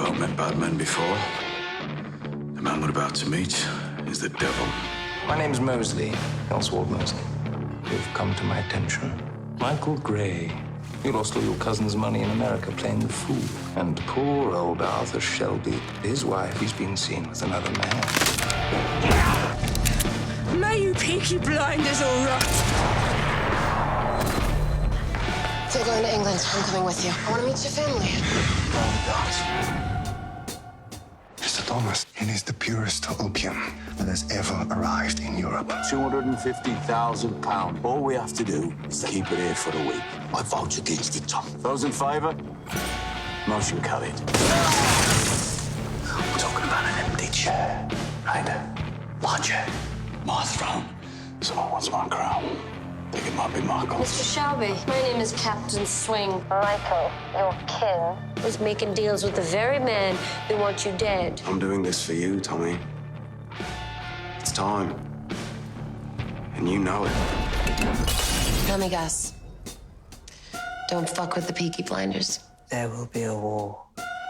lot met bad men before. The man we're about to meet is the devil. My name's Mosley, Oswald Mosley. You've come to my attention. Michael Gray. You lost all your cousin's money in America playing the fool. And poor old Arthur Shelby, his wife, he's been seen with another man. May you Peaky Blinders, all right? They're going to England. I'm coming with you. I want to meet your family. Mr. Thomas, it is the purest opium that has ever arrived in Europe. £250,000. All we have to do is to keep it here for a week. I vote against it, Tom. Those in favour? Motion carried. We're talking about an empty chair, right? My chair, my throne. Someone wants my crown. Think it might be Michael. Mr. Shelby, my name is Captain Swing. Michael, your kin, was making deals with the very man who wants you dead. I'm doing this for you, Tommy. It's time. And you know it. Let me guess. Don't fuck with the Peaky Blinders. There will be a war,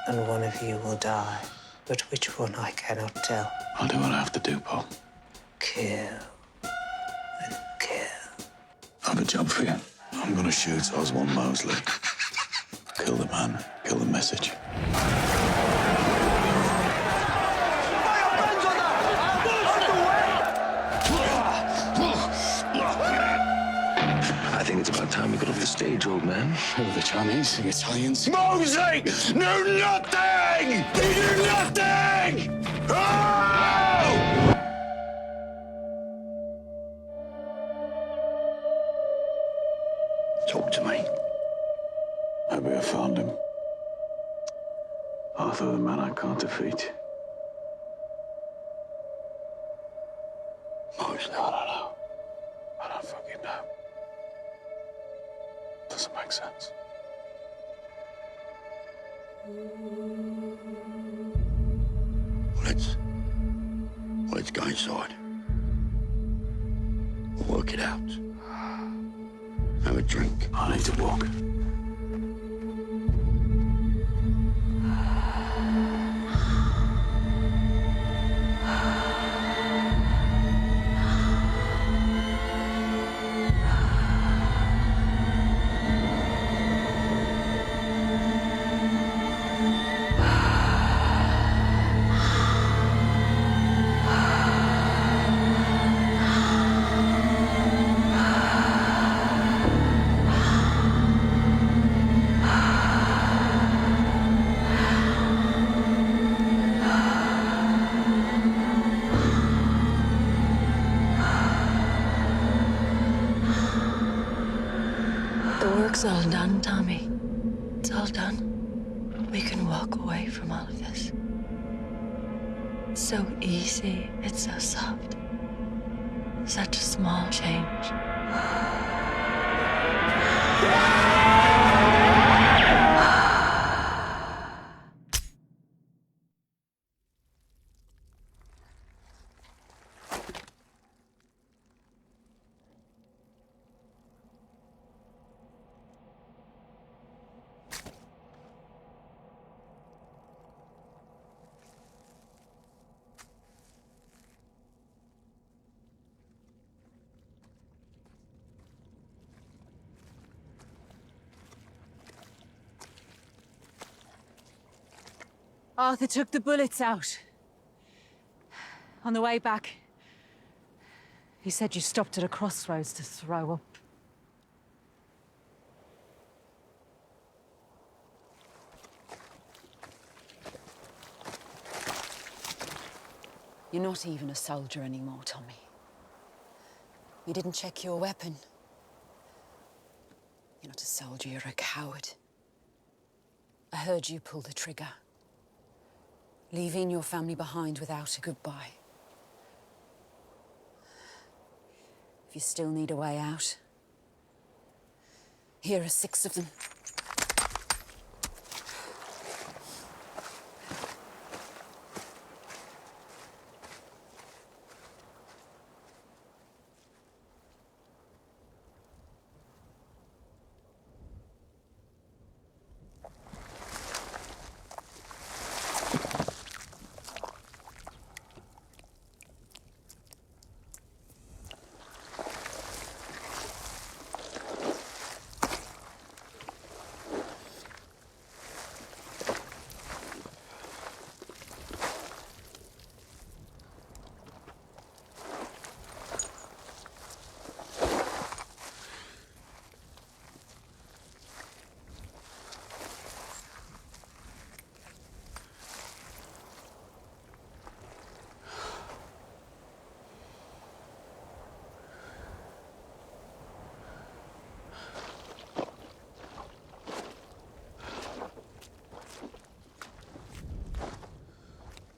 and one of you will die. But which one I cannot tell. I'll do what I have to do, Paul. Kill and kill. I have a job for you. I'm gonna shoot Oswald Mosley. Kill the man, kill the message. I think it's about time we got off the stage, old man. Who are the Chinese, the Italians? Mosley! No nothing! They do nothing! Oh! Talk to me. Maybe I found him. Arthur, the man I can't defeat. Mosley, I don't know. I don't fucking know. Doesn't make sense. Let's go inside. We'll work it out. Have a drink. I need to walk. The work's all done, Tommy. It's all done. We can walk away from all of this. It's so easy. It's so soft. Such a small change. Arthur took the bullets out. On the way back, he said you stopped at a crossroads to throw up. You're not even a soldier anymore, Tommy. You didn't check your weapon. You're not a soldier, you're a coward. I heard you pull the trigger, leaving your family behind without a goodbye. If you still need a way out, here are 6 of them.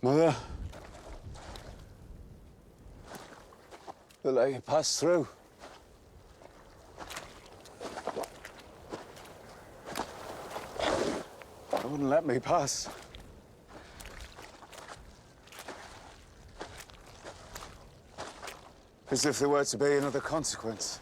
Mother? They'll let you pass through. They wouldn't let me pass. As if there were to be another consequence.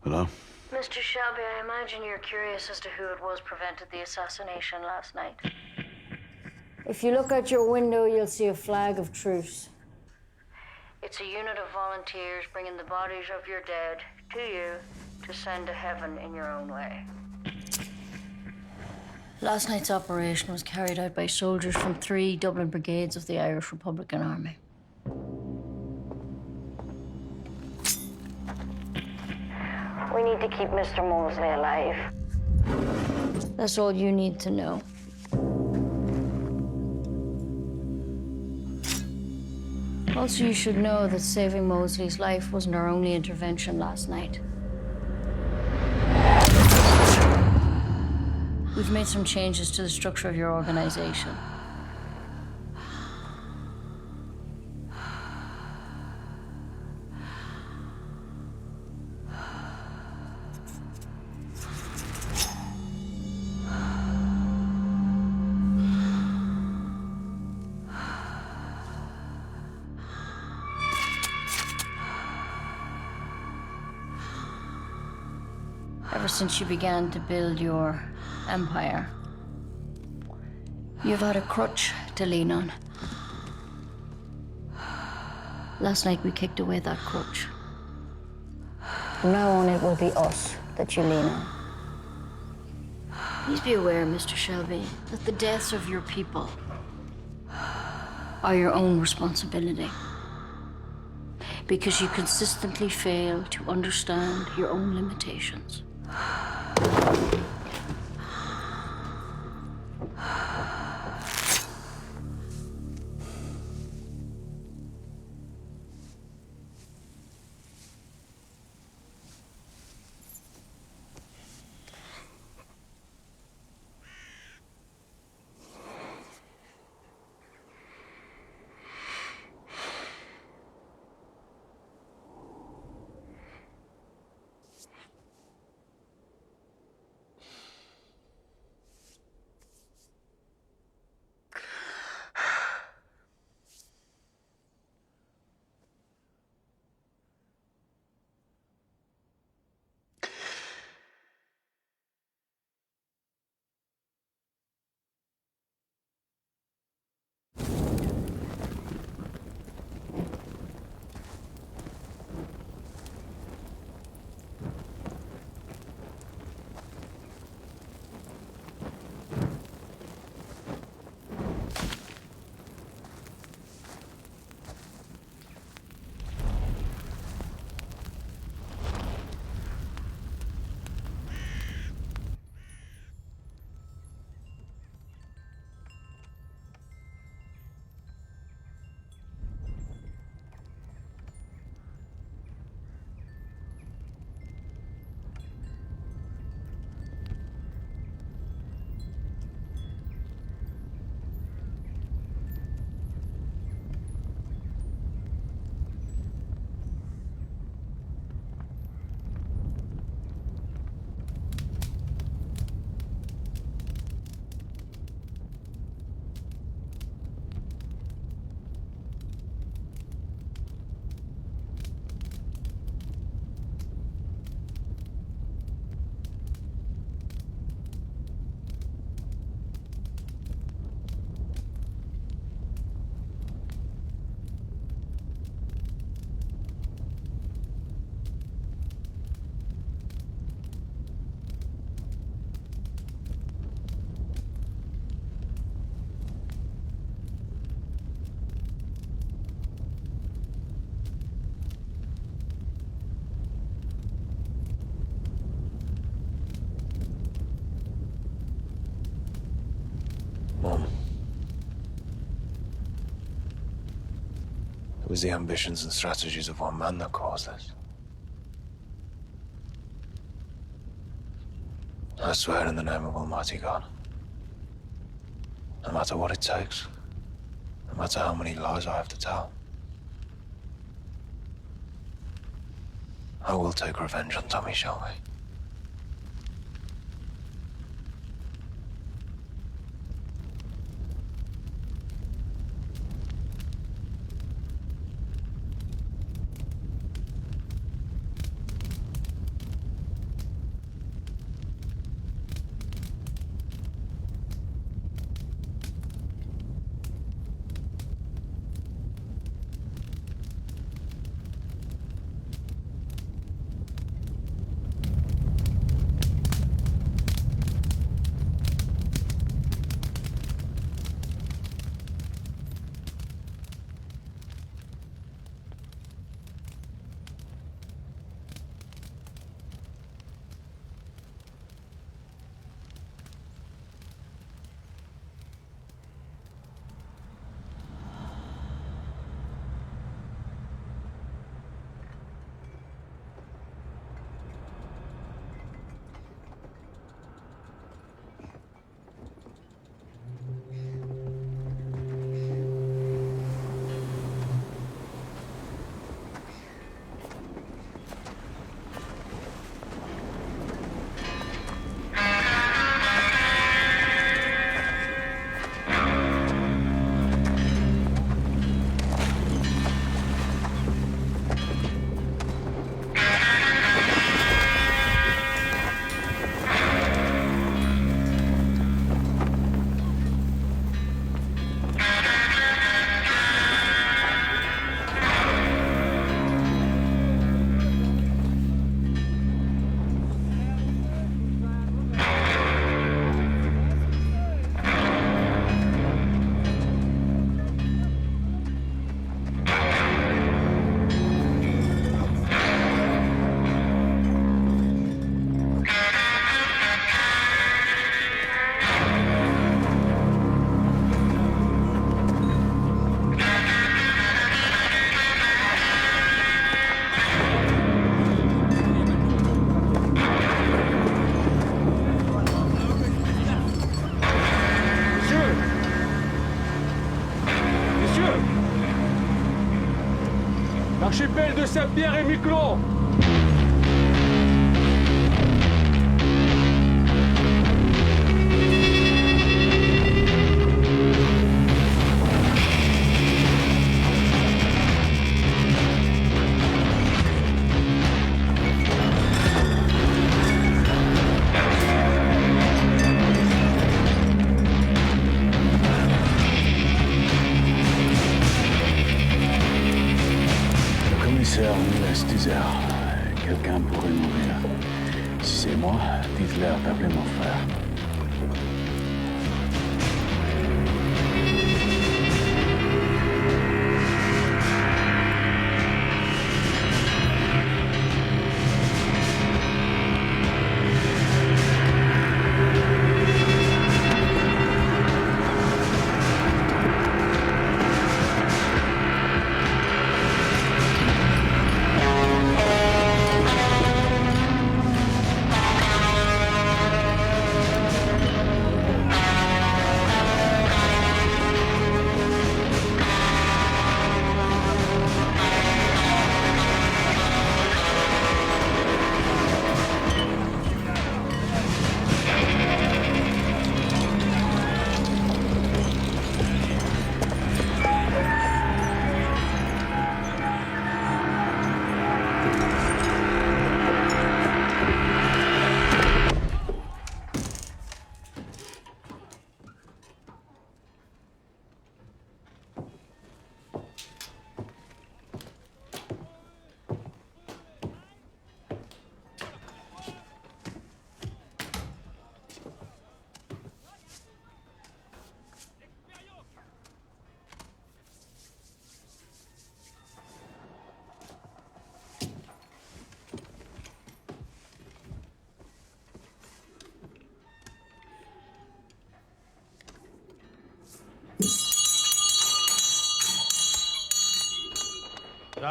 Hello? Mr. Shelby, I imagine you're curious as to who it was prevented the assassination last night. If you look out your window, you'll see a flag of truce. It's a unit of volunteers bringing the bodies of your dead to you to send to heaven in your own way. Last night's operation was carried out by soldiers from 3 Dublin brigades of the Irish Republican Army. We need to keep Mr. Mosley alive. That's all you need to know. Also, you should know that saving Mosley's life wasn't our only intervention last night. We've made some changes to the structure of your organization. Ever since you began to build your empire, you've had a crutch to lean on. Last night we kicked away that crutch. From now on, it will be us that you lean on. Please be aware, Mr. Shelby, that the deaths of your people are your own responsibility. Because you consistently fail to understand your own limitations. was the ambitions and strategies of one man that caused this. I swear in the name of Almighty God, no matter what it takes, no matter how many lies I have to tell, I will take revenge on Tommy Shelby. L'archipel de Saint-Pierre et Miquelon. Quelqu'un pourrait mourir. Si c'est moi, dites-leur d'appeler mon frère.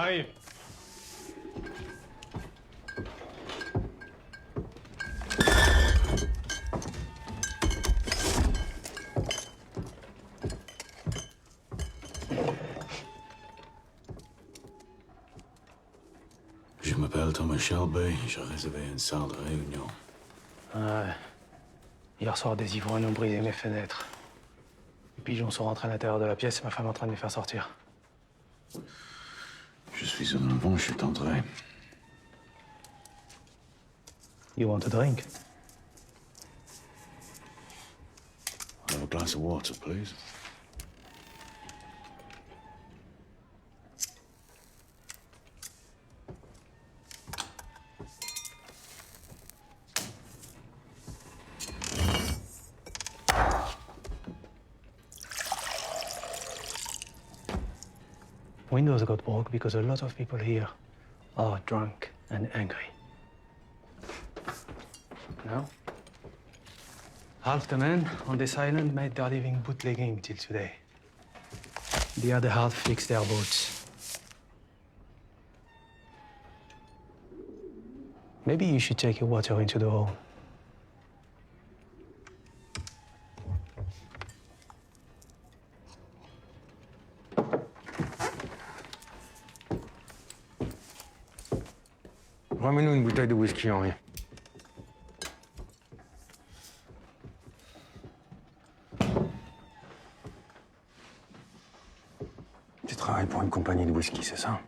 J'arrive. Je m'appelle Thomas Shelby, j'ai réservé une salle de réunion. Ouais. Hier soir, des ivrognes ont brisé mes fenêtres. Les pigeons sont rentrés à l'intérieur de la pièce et ma femme est en train de les faire sortir. Je suis en avant, je suis entré. You want a drink? I have a glass of water, please. Windows got broke because a lot of people here are drunk and angry. Now, half the men on this island made their living bootlegging till today. The other half fixed their boats. Maybe you should take your water into the hole. Ramène-nous une bouteille de whisky, Henri. Tu travailles pour une compagnie de whisky, c'est ça?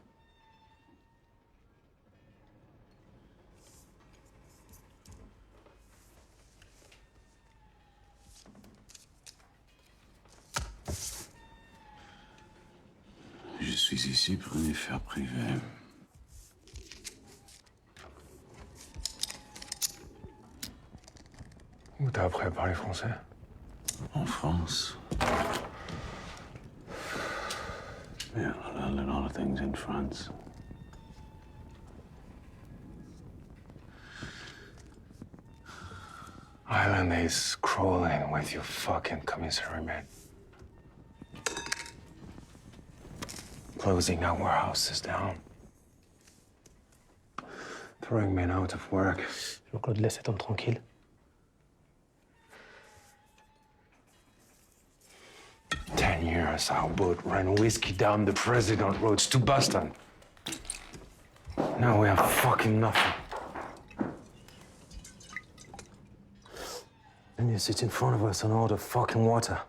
Je suis ici pour une affaire privée. Où t'as appris à parler français? En France. Yeah, I learned a lot of things in France. Island is crawling with your fucking commissary men. Closing our warehouses down. Throwing men out of work. Jean-Claude, laisse cet homme tranquille. Years, our boat ran whiskey down the President roads to Boston. Now we have fucking nothing. And you sit in front of us and order fucking water.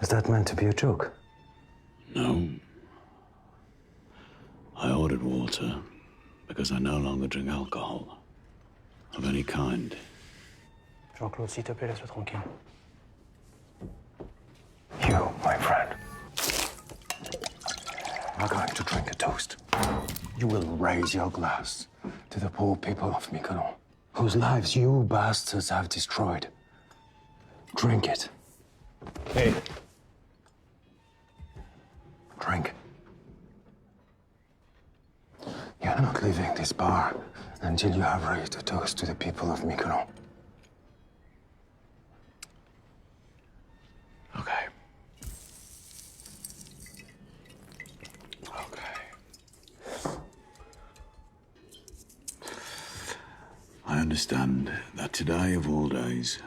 Is that meant to be a joke? No. I ordered water because I no longer drink alcohol of any kind. Jean-Claude, s'il te plaît, laisse-le tranquille. You, my friend, are going to drink a toast. You will raise your glass to the poor people of Mykonos, whose lives you bastards have destroyed. Drink it. Hey. Drink. You're not leaving this bar until you have raised a toast to the people of Mykonos. Okay. I understand that today, of all days,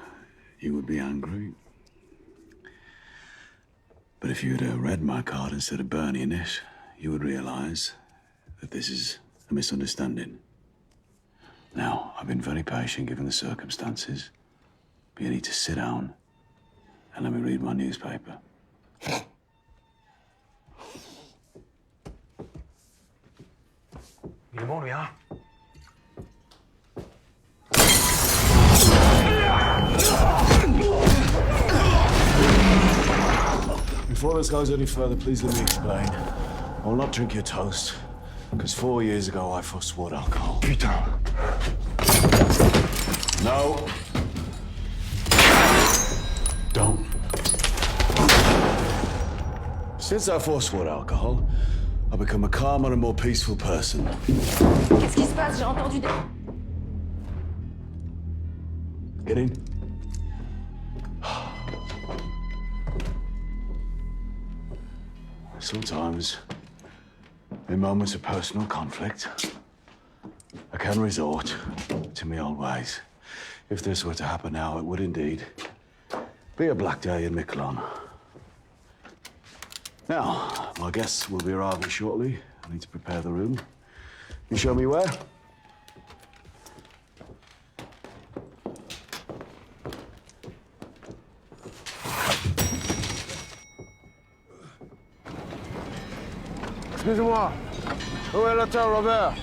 you would be angry. But if you had read my card instead of burning it, you would realize that this is a misunderstanding. Now, I've been very patient given the circumstances, but you need to sit down and let me read my newspaper. Il est bon, lui, hein? Before this goes any further, please let me explain. I will not drink your toast, because 4 years ago I forswore alcohol. Putain. No. Don't. Since I forswore alcohol, I've become a calmer and more peaceful person. Qu'est-ce qui se passe? J'ai entendu des... Get in. Sometimes In moments of personal conflict, I can resort to my old ways. If this were to happen now, it would indeed be a black day in Miquelon. Now, my guests will be arriving shortly. I need to prepare the room. You show me where? Excusez-moi. Où est l'hôtel Robert?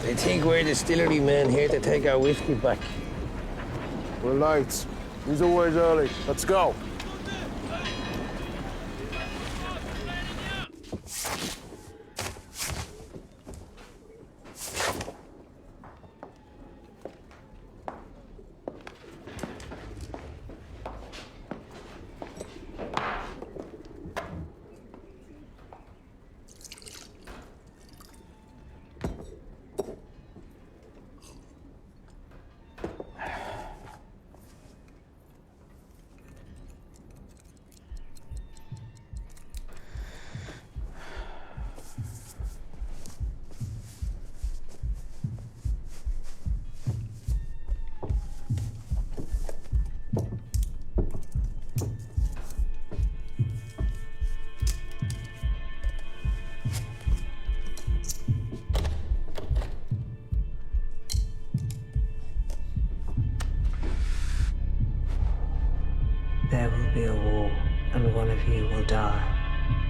They think we're distillery men here to take our whiskey back. We're late. He's always early. Let's go. There will be a war, and one of you will die.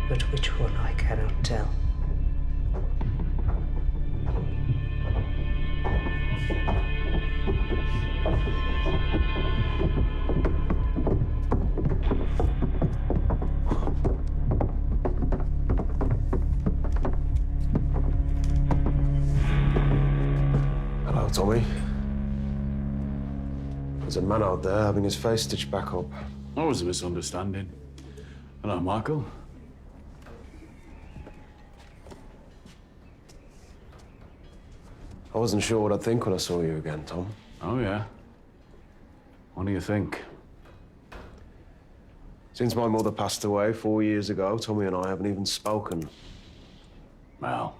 But which one I cannot tell. Hello, Tommy. There's a man out there having his face stitched back up. That was a misunderstanding. Hello, Michael. I wasn't sure what I'd think when I saw you again, Tom. Oh, yeah? What do you think? Since my mother passed away 4 years ago, Tommy and I haven't even spoken. Well,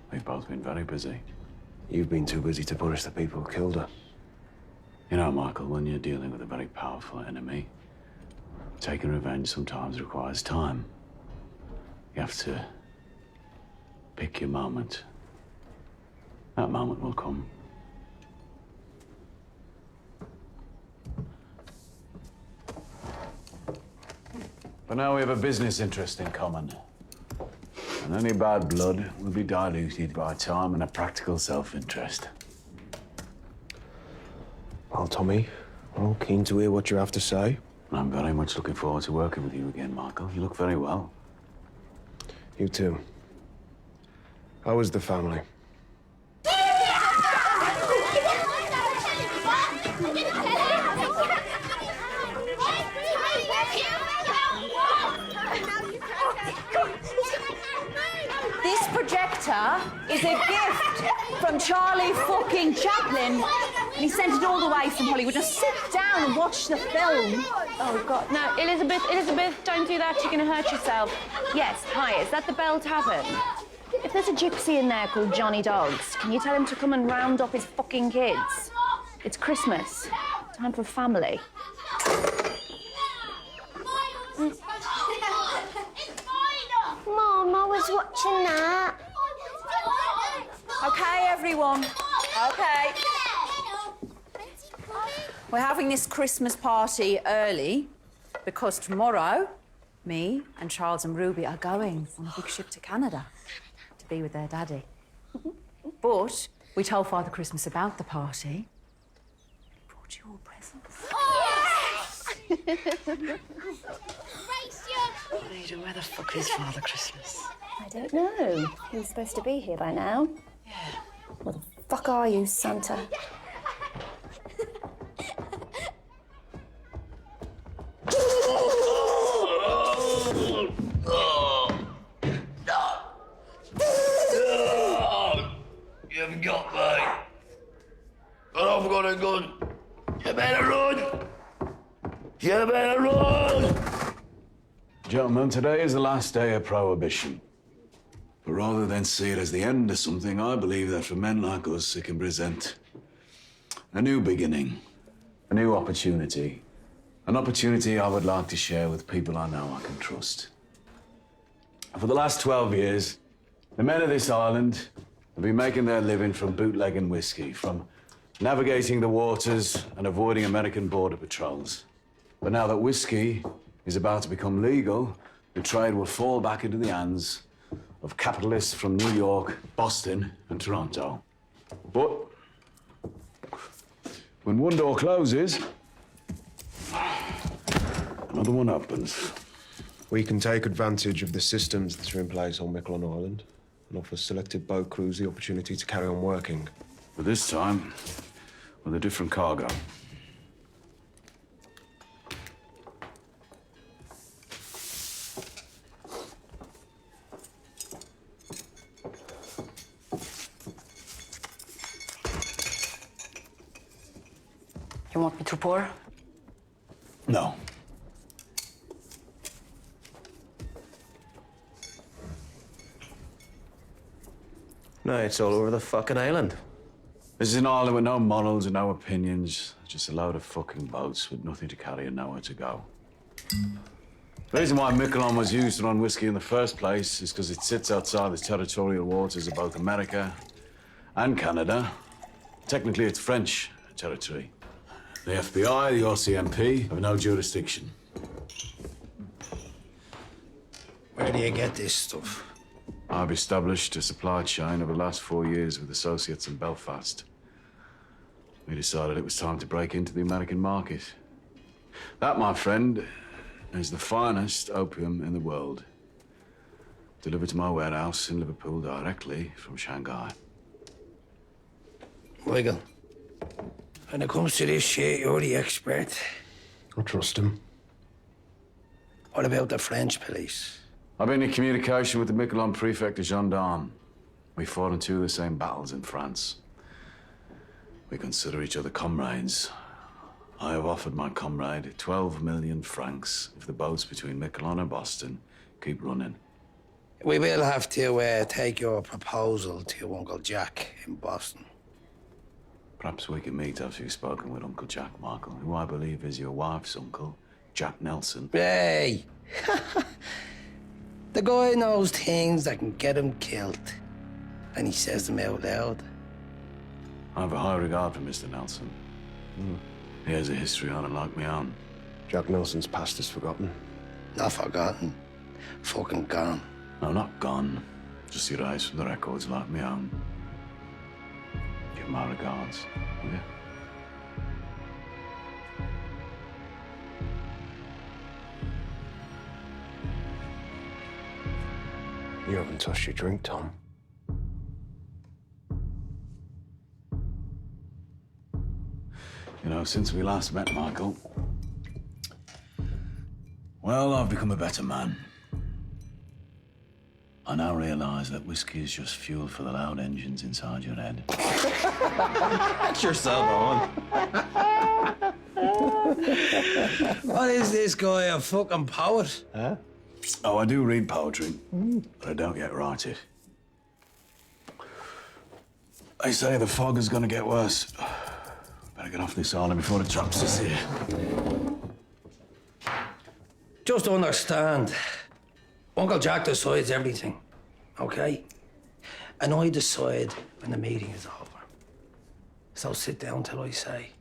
we've both been very busy. You've been too busy to punish the people who killed her. You know, Michael, when you're dealing with a very powerful enemy, taking revenge sometimes requires time. You have to pick your moment. That moment will come. But now we have a business interest in common. And any bad blood will be diluted by time and a practical self-interest. Well, Tommy, I'm keen to hear what you have to say. I'm very much looking forward to working with you again, Michael. You look very well. You too. How is the family? This projector is a gift from Charlie fucking Chaplin. And he sent it all the way from Hollywood. Just sit down and watch the film. Oh, God. No, Elizabeth, don't do that. You're going to hurt yourself. Yes, hi, is that the Bell Tavern? If there's a gypsy in there called Johnny Dogs, can you tell him to come and round up his fucking kids? It's Christmas. Time for family. Mom, I was watching that. Okay, everyone. Okay. We're having this Christmas party early because tomorrow, me and Charles and Ruby are going on a big ship to Canada to be with their daddy. But we told Father Christmas about the party. He brought you all presents. Ada, where the fuck is Father Christmas? I don't know. He was supposed to be here by now. Yeah. What the fuck are you, Santa? You haven't got me. But I've got a gun. You better run. You better run. Gentlemen, gentlemen, today is the last day of Prohibition. But rather than see it as the end of something, I believe that for men like us, it can present a new beginning, a new opportunity. An opportunity I would like to share with people I know I can trust. For the last 12 years, the men of this island have been making their living from bootlegging whiskey, from navigating the waters and avoiding American border patrols. But now that whiskey is about to become legal, the trade will fall back into the hands of capitalists from New York, Boston, and Toronto. But when one door closes, another one opens. We can take advantage of the systems that are in place on Miquelon Island and offer selected boat crews the opportunity to carry on working. But this time, with a different cargo. You want me to pour? No. No, it's all over the fucking island. This is an island with no morals and no opinions. Just a load of fucking boats with nothing to carry and nowhere to go. The reason why Miquelon was used to run whiskey in the first place is because it sits outside the territorial waters of both America and Canada. Technically, it's French territory. The FBI, the RCMP have no jurisdiction. Where do you get this stuff? I've established a supply chain over the last 4 years with associates in Belfast. We decided it was time to break into the American market. That, my friend, is the finest opium in the world. Delivered to my warehouse in Liverpool directly from Shanghai. Michael, when it comes to this shit, you're the expert. I trust him. What about the French police? I've been in communication with the Miquelon prefect of gendarmes. We fought in 2 of the same battles in France. We consider each other comrades. I have offered my comrade 12 million francs if the boats between Miquelon and Boston keep running. We will have to take your proposal to your Uncle Jack in Boston. Perhaps we can meet after you've spoken with Uncle Jack, Michael, who I believe is your wife's uncle, Jack Nelson. Hey! The guy knows things that can get him killed, and he says them out loud. I have a high regard for Mr. Nelson. He has a history on it like me own. Jack Nelson's past is forgotten. Not forgotten. Fucking gone. No, not gone. Just erased from the records like me own. Give my regards, will you? You haven't touched your drink, Tom. You know, since we last met, Michael, well, I've become a better man. I now realize that whiskey is just fuel for the loud engines inside your head. That's yourself on. What is this guy, a fucking poet? Huh? Oh, I do read poetry, but I don't yet write it. They say the fog is gonna get worse. Better get off this island before it drops us here. Just understand, Uncle Jack decides everything, okay? And I decide when the meeting is over. So sit down till I say.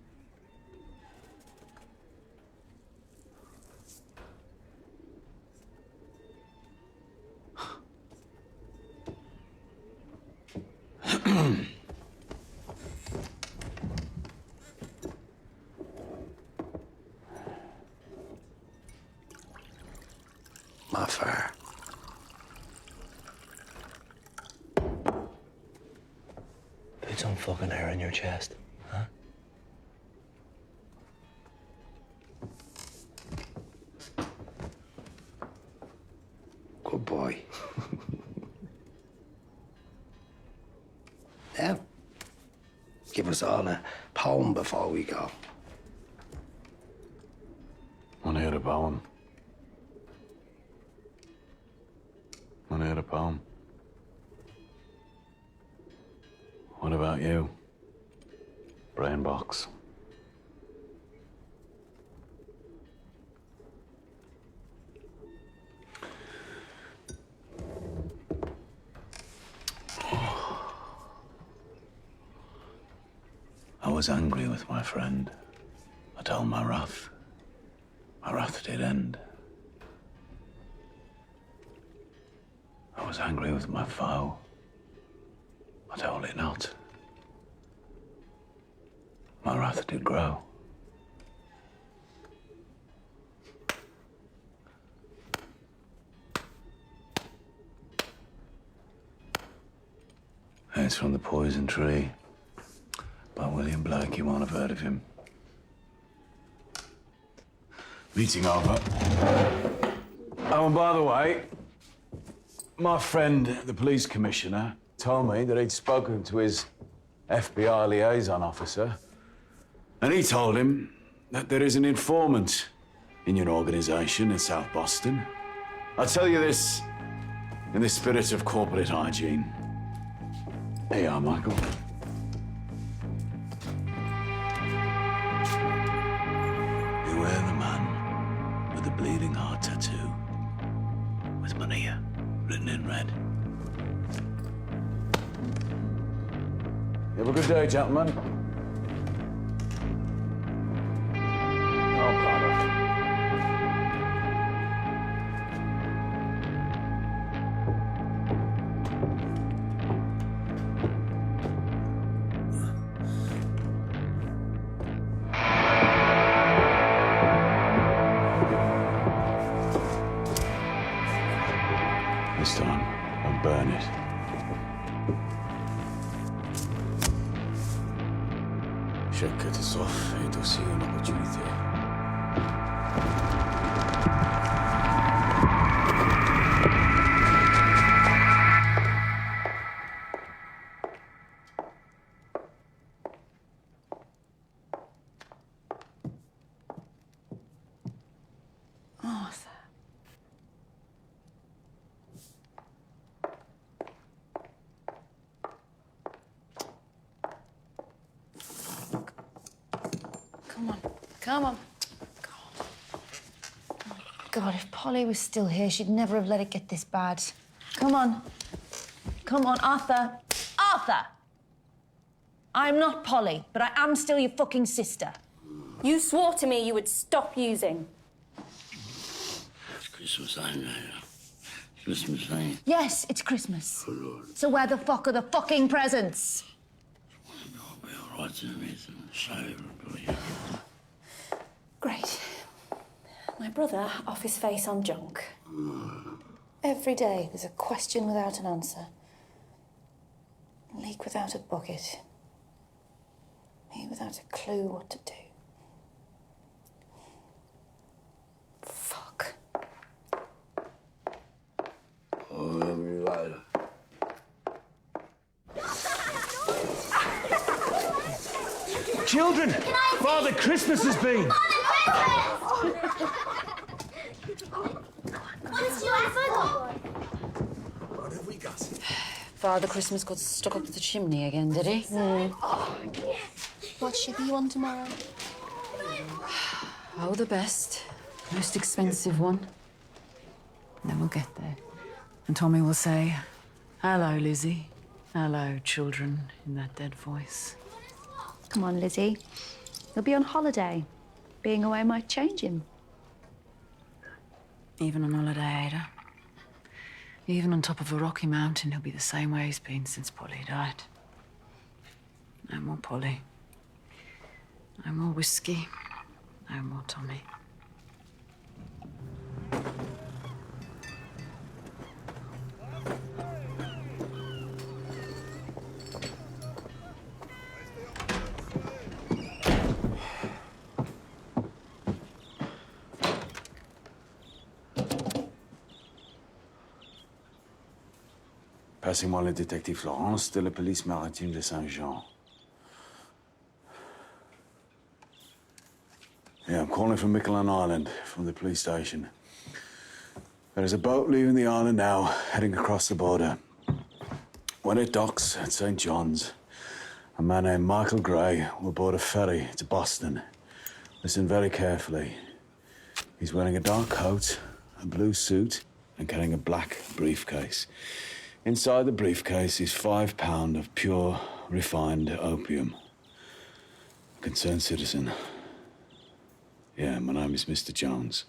My fire. Put some fucking hair in your chest, huh? Good boy. Now, give us all a poem before we go. Want to hear a poem? home. What about you? Brain box. I was angry with my friend. I told my wrath. My wrath did end. I was angry with my foe. I told it not. My wrath did grow. It's from The Poison Tree by William Blake. You won't have heard of him. Meeting over. Oh, and by the way, my friend, the police commissioner, told me that he'd spoken to his FBI liaison officer, and he told him that there is an informant in your organization in South Boston. I'll tell you this in the spirit of corporate hygiene. Here you are, Michael. Beware the man with the bleeding heart tattoo, with Maria written in red. You have a good day, gentlemen. This time, I'll burn it. Chaque catastrophe est aussi une opportunité. Arthur. Come on. God, if Polly was still here, she'd never have let it get this bad. Come on. Come on, Arthur. Arthur! I'm not Polly, but I am still your fucking sister. You swore to me you would stop using. It's Christmas, I know. Christmas, ain't. Yes, it's Christmas. Oh, Lord. So where the fuck are the fucking presents? I'll be all right in a minute and show everybody. Great. My brother off his face on junk. Every day there's a question without an answer. A leak without a bucket. Me without a clue what to do. Fuck. Oh, you're right. Children, Father Christmas has been. What have we got? Father Christmas got stuck up the chimney again, did he? What ship are you on tomorrow? Oh, the best. Most expensive one. And then we'll get there. And Tommy will say, "Hello, Lizzie. Hello, children," in that dead voice. Come on, Lizzie. He'll be on holiday. Being away might change him. Even on holiday, Ada. Even on top of a rocky mountain, he'll be the same way he's been since Polly died. No more Polly. No more whiskey. No more Tommy. Passez-moi le détective Florence de la police maritime de Saint-Jean. Yeah, I'm calling from Miquelon Island, from the police station. There is a boat leaving the island now, heading across the border. When it docks at St. John's, a man named Michael Gray will board a ferry to Boston. Listen very carefully. He's wearing a dark coat, a blue suit, and carrying a black briefcase. Inside the briefcase is £5 of pure, refined opium. A concerned citizen. Yeah, my name is Mr. Jones.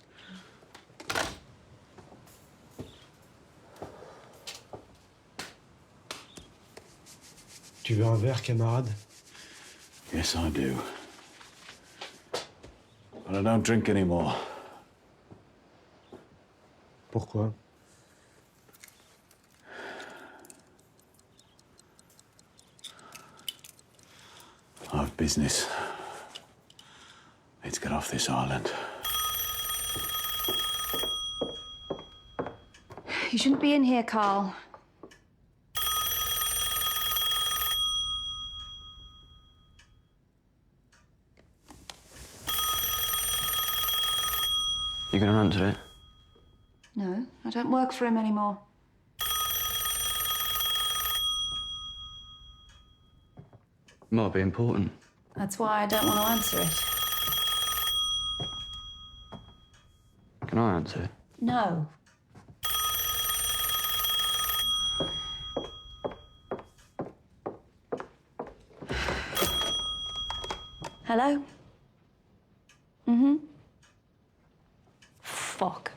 Tu veux un verre, camarade? Yes, I do. But I don't drink anymore. Pourquoi? I have business. Let's get off this island. You shouldn't be in here, Carl. You gonna answer it? No, I don't work for him anymore. Might be important. That's why I don't want to answer it. Can I answer? No. Hello? Mm-hmm. Fuck.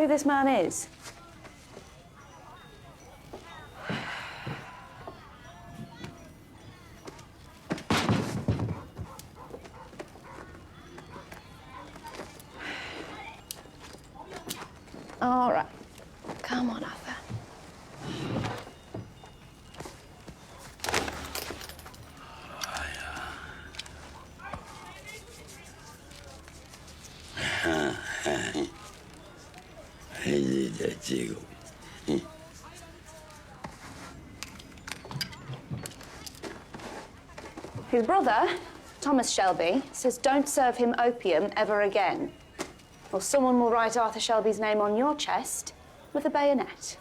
This man is. All right. Come on, Arthur. His brother, Thomas Shelby, says don't serve him opium ever again, or someone will write Arthur Shelby's name on your chest with a bayonet.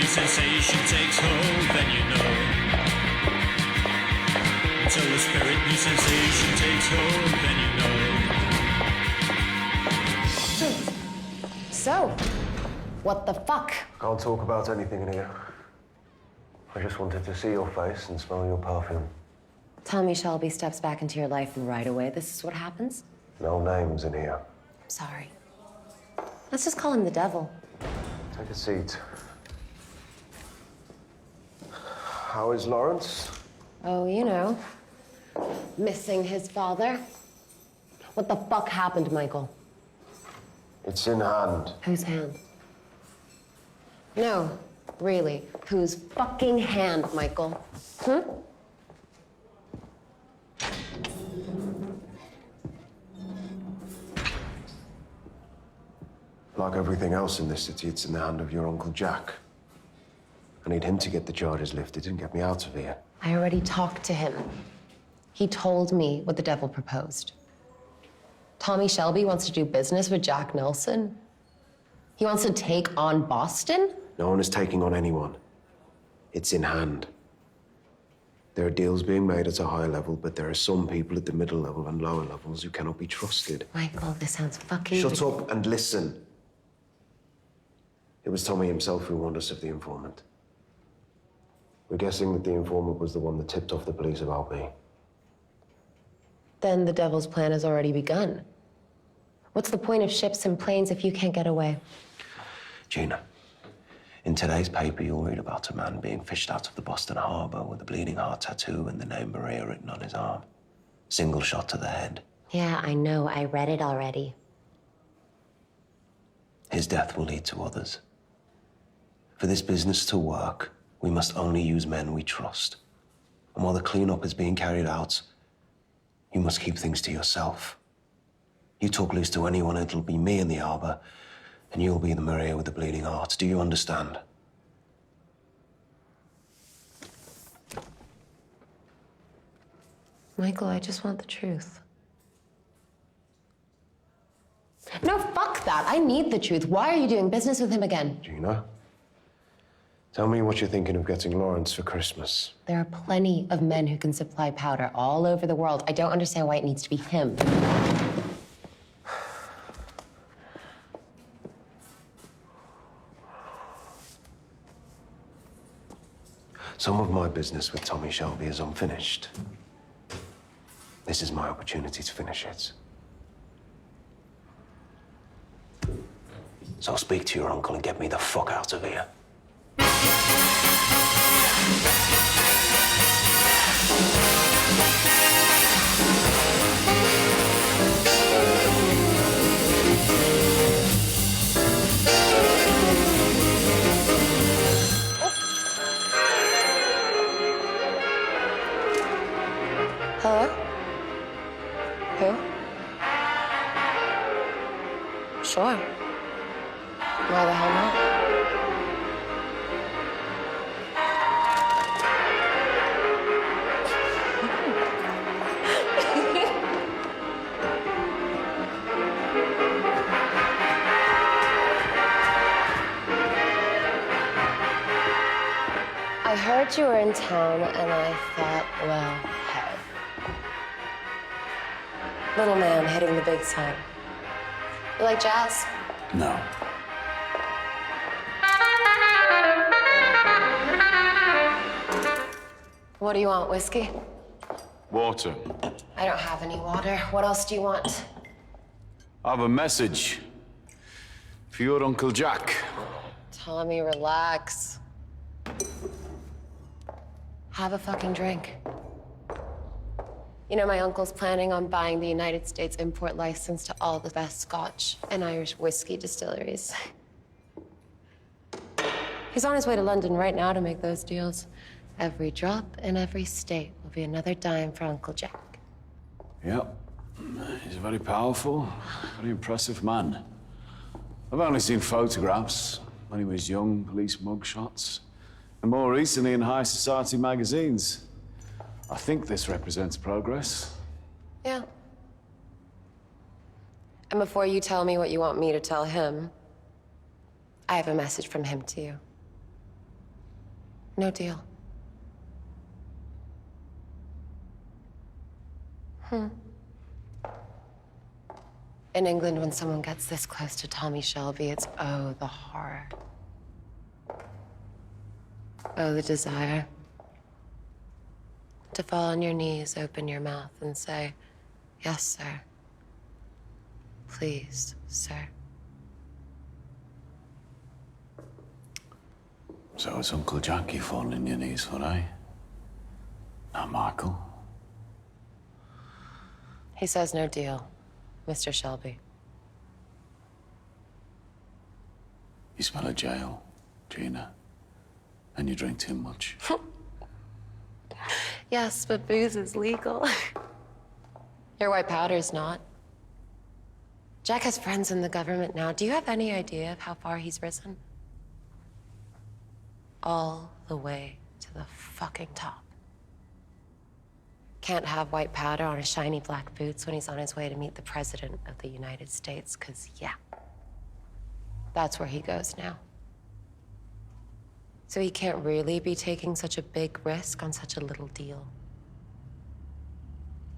Sensation takes hold, then you know. Until the spirit new sensation takes hold, then you know. So, what the fuck? Can't talk about anything in here. I just wanted to see your face and smell your perfume. Tommy Shelby steps back into your life and right away this is what happens? No names in here. I'm sorry. Let's just call him the devil. Take a seat. How is Lawrence? Oh, you know, missing his father. What the fuck happened, Michael? It's in hand. Whose hand? No, really, whose fucking hand, Michael? Like everything else in this city, it's in the hand of your Uncle Jack. I need him to get the charges lifted and get me out of here. I already talked to him. He told me what the devil proposed. Tommy Shelby wants to do business with Jack Nelson. He wants to take on Boston? No one is taking on anyone. It's in hand. There are deals being made at a high level, but there are some people at the middle level and lower levels who cannot be trusted. Michael, this sounds fucking... Shut up and listen. It was Tommy himself who warned us of the informant. We're guessing that the informant was the one that tipped off the police about me. Then the devil's plan has already begun. What's the point of ships and planes if you can't get away? Gina, in today's paper, you'll read about a man being fished out of the Boston Harbor with a bleeding heart tattoo and the name Maria written on his arm. Single shot to the head. Yeah, I know. I read it already. His death will lead to others. For this business to work, we must only use men we trust. And while the cleanup is being carried out, you must keep things to yourself. You talk loose to anyone, it'll be me in the harbor, and you'll be the Maria with the bleeding heart. Do you understand? Michael, I just want the truth. No, fuck that. I need the truth. Why are you doing business with him again? Gina, tell me what you're thinking of getting Lawrence for Christmas. There are plenty of men who can supply powder all over the world. I don't understand why it needs to be him. Some of my business with Tommy Shelby is unfinished. This is my opportunity to finish it. So I'll speak to your uncle and get me the fuck out of here. Hello? Who? Sure. Why the hell not? I heard you were in town, and I thought, well, hey. Little man hitting the big time. You like jazz? No. What do you want, whiskey? Water. I don't have any water. What else do you want? I have a message for your Uncle Jack. Tommy, relax. Have a fucking drink. You know, my uncle's planning on buying the United States import license to all the best Scotch and Irish whiskey distilleries. He's on his way to London right now to make those deals. Every drop in every state will be another dime for Uncle Jack. Yep. He's a very powerful, very impressive man. I've only seen photographs when he was young, police mugshots, and more recently in high society magazines. I think this represents progress. Yeah. And before you tell me what you want me to tell him, I have a message from him to you. No deal. In England, when someone gets this close to Tommy Shelby, it's, oh, the horror. Oh, the desire. To fall on your knees, open your mouth, and say, yes, sir. Please, sir. So it's Uncle Jack you fall on your knees for, eh? Not Michael. He says no deal, Mr. Shelby. You smell of jail, Gina. And you drink too much. Yes, but booze is legal. Your white powder's not. Jack has friends in the government now. Do you have any idea of how far he's risen? All the way to the fucking top. Can't have white powder on his shiny black boots when he's on his way to meet the President of the United States, 'cause yeah, that's where he goes now. So he can't really be taking such a big risk on such a little deal.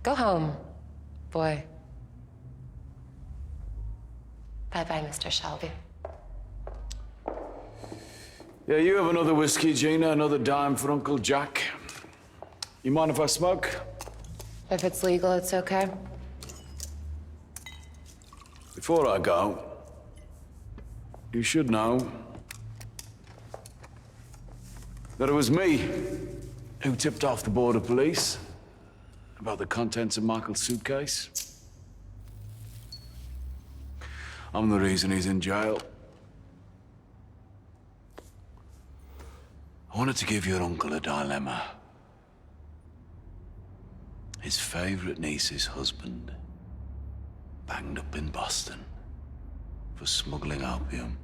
Go home, boy. Bye-bye, Mr. Shelby. Yeah, you have another whiskey, Gina, another dime for Uncle Jack. You mind if I smoke? If it's legal, it's okay. Before I go, you should know that it was me who tipped off the border police about the contents of Michael's suitcase. I'm the reason he's in jail. I wanted to give your uncle a dilemma. His favorite niece's husband banged up in Boston for smuggling opium.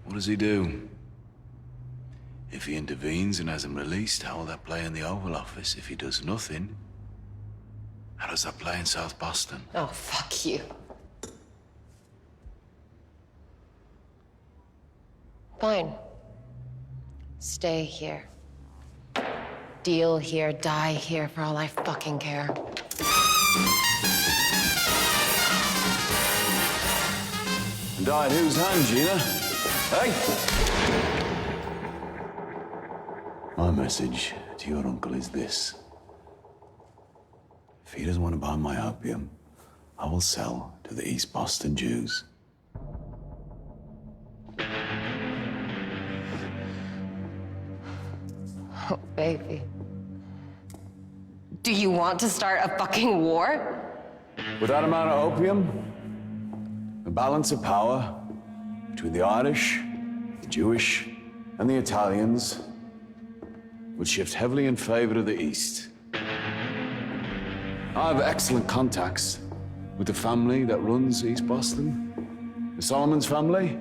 What does he do? If he intervenes and has him released, how will that play in the Oval Office? If he does nothing, how does that play in South Boston? Oh, fuck you. Fine. Stay here. Deal here, die here, for all I fucking care. And die in whose hand, Gina? Hey? My message to your uncle is this. If he doesn't want to buy my opium, I will sell to the East Boston Jews. Oh, baby. Do you want to start a fucking war? With that amount of opium, the balance of power between the Irish, the Jewish, and the Italians would shift heavily in favor of the East. I have excellent contacts with the family that runs East Boston. The Solomons family.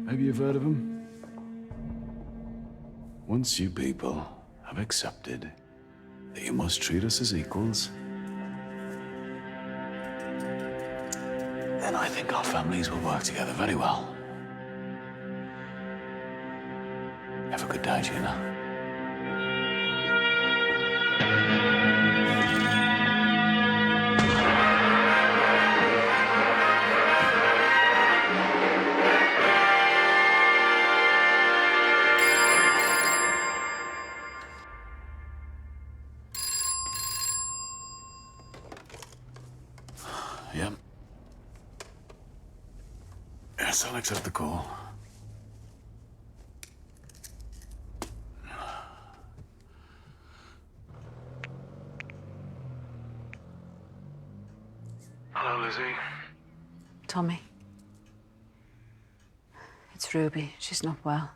Maybe you've heard of them. Once you people have accepted that you must treat us as equals, then I think our families will work together very well. Have a good day, Gina. Yep. Yes, I'll accept the call. Hello, Lizzie. Tommy. It's Ruby. She's not well.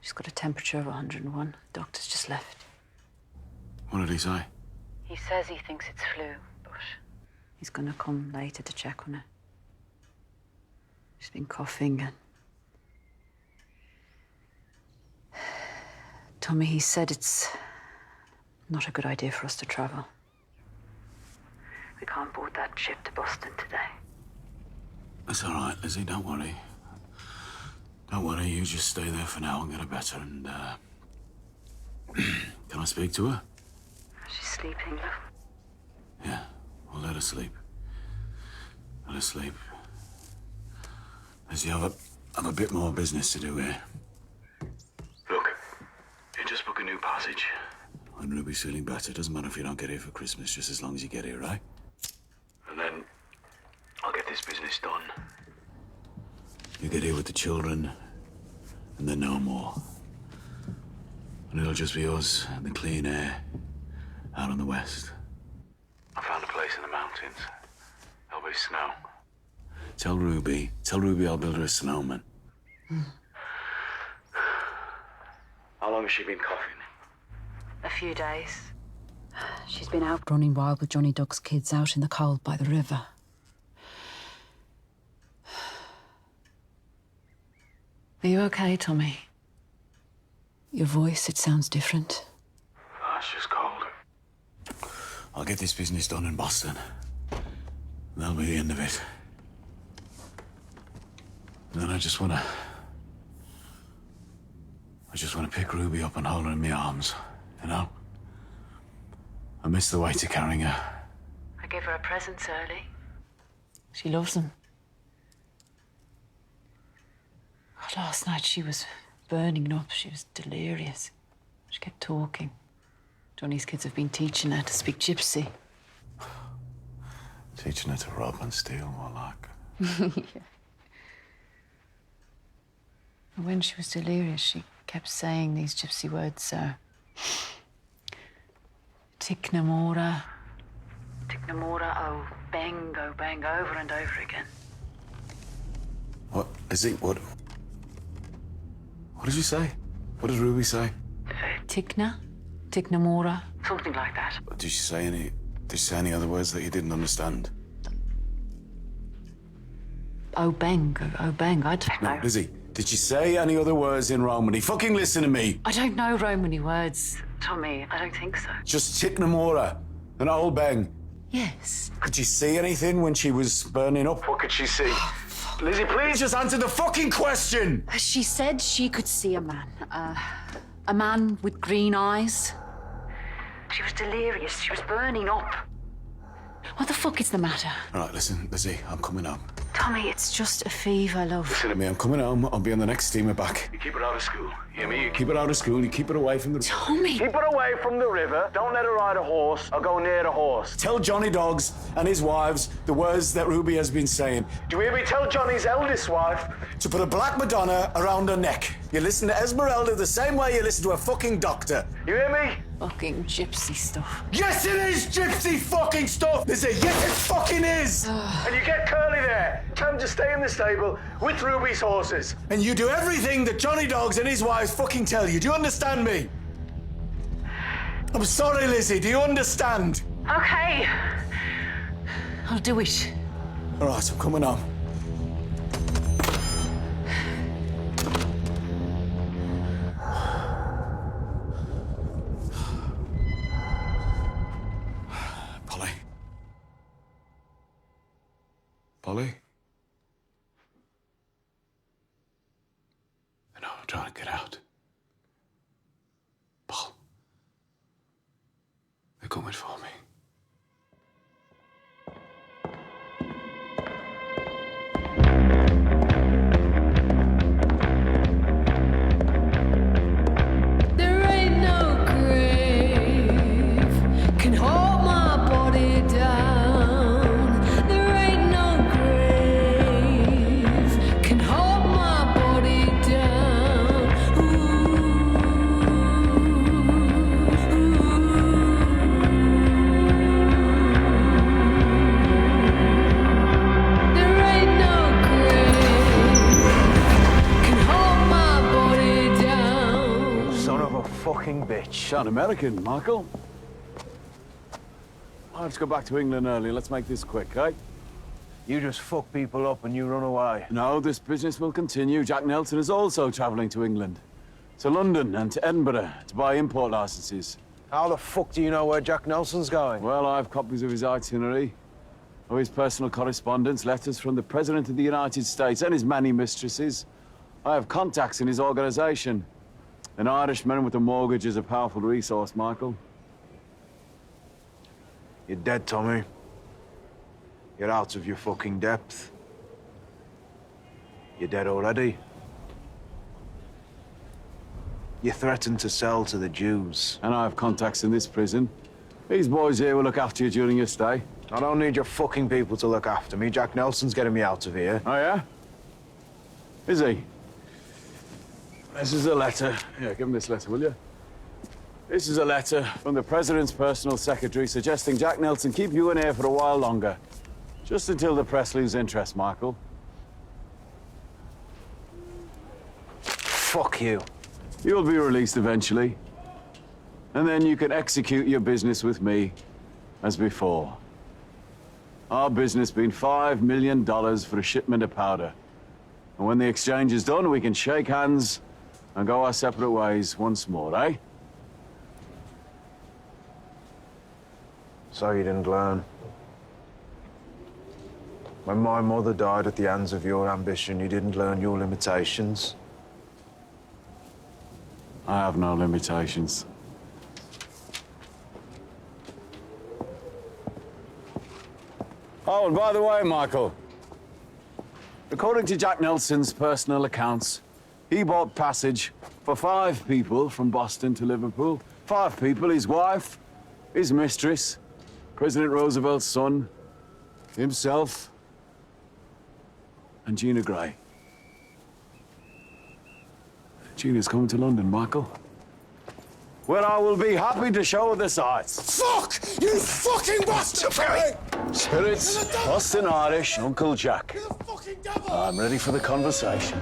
She's got a temperature of 101. Doctor's just left. What did he say? He says he thinks it's flu, but he's gonna come later to check on her. She's been coughing and... Tommy, he said it's not a good idea for us to travel. We can't board that ship to Boston today. That's all right, Lizzie. Don't worry. Don't worry. You just stay there for now and get her better. And can I speak to her? She's sleeping. Yeah. Well, let her sleep. Let her sleep. Lizzie, I've a bit more business to do here. Look, you just book a new passage. When Ruby's feeling better, it doesn't matter if you don't get here for Christmas, just as long as you get here, right? And then I'll get this business done. You get here with the children, and then no more. And it'll just be us and the clean air out on the west. I found a place in the mountains. There'll be snow. Tell Ruby I'll build her a snowman. How long has she been coughing? A few days. She's been out running wild with Johnny Duck's kids out in the cold by the river. Are you okay, Tommy? Your voice, it sounds different. Oh, it's just cold. I'll get this business done in Boston. That'll be the end of it. And then I just wanna pick Ruby up and hold her in my arms, you know? I miss the weight of carrying her. I gave her a presents early. She loves them. Oh, last night she was burning up. She was delirious. She kept talking. Johnny's kids have been teaching her to speak gypsy. Teaching her to rob and steal, more like. Yeah. And when she was delirious, she kept saying these gypsy words, Tiknamora, oh bang, over and over again. What is it? What did you say? What did Ruby say? Tiknamora, something like that. Did she say any other words that you didn't understand? Oh bang, I don't know. No, Lizzie, did she say any other words in Romany? Fucking listen to me. I don't know Romany words, Tommy. I don't think so. Just Tiknamora, an old bang. Yes. Could she see anything when she was burning up? What could she see? Lizzie, please just answer the fucking question! She said she could see a man with green eyes. She was delirious. She was burning up. What the fuck is the matter? All right, listen, Lizzie, I'm coming home. Tommy, it's just a fever, love. Listen to me, I'm coming home. I'll be on the next steamer back. You keep her out of school. You hear me? You keep her out of school. You keep her away from the... Tommy! Keep her away from the river. Don't let her ride a horse or go near the horse. Tell Johnny Dogs and his wives the words that Ruby has been saying. Do you hear me? Tell Johnny's eldest wife to put a black Madonna around her neck. You listen to Esmeralda the same way you listen to a fucking doctor. You hear me? Fucking gypsy stuff. Yes, it is gypsy fucking stuff! Lizzie, yes, it fucking is! And you get Curly there. Tell him to stay in the stable with Ruby's horses. And you do everything that Johnny Dogs and his wives fucking tell you. Do you understand me? I'm sorry, Lizzie. Do you understand? Okay. I'll do it. All right, I'm coming home. Polly? No, I'm trying to get out. Paul. They're coming for me. There ain't no grave can hold my body down. Fucking bitch. Sound American, Michael. Let's go back to England early. Let's make this quick, eh? You just fuck people up and you run away. No, this business will continue. Jack Nelson is also travelling to England. To London and to Edinburgh to buy import licenses. How the fuck do you know where Jack Nelson's going? Well, I have copies of his itinerary, of his personal correspondence, letters from the President of the United States and his many mistresses. I have contacts in his organisation. An Irishman with a mortgage is a powerful resource, Michael. You're dead, Tommy. You're out of your fucking depth. You're dead already. You threatened to sell to the Jews. And I have contacts in this prison. These boys here will look after you during your stay. I don't need your fucking people to look after me. Jack Nelson's getting me out of here. Oh, yeah? Is he? This is a letter. Yeah, give him this letter, will you? This is a letter from the President's personal secretary suggesting Jack Nelson keep you in here for a while longer. Just until the press lose interest, Michael. Fuck you. You'll be released eventually. And then you can execute your business with me as before. Our business being $5 million for a shipment of powder. And when the exchange is done, we can shake hands and go our separate ways once more, eh? So you didn't learn. When my mother died at the hands of your ambition, you didn't learn your limitations. I have no limitations. Oh, and by the way, Michael, according to Jack Nelson's personal accounts, he bought passage for 5 people from Boston to Liverpool. 5 people, his wife, his mistress, President Roosevelt's son, himself, and Gina Gray. Gina's coming to London, Michael. Where I will be happy to show her the sights. Fuck! You fucking bastard! Spirits, Boston Irish, Uncle Jack. I'm ready for the conversation.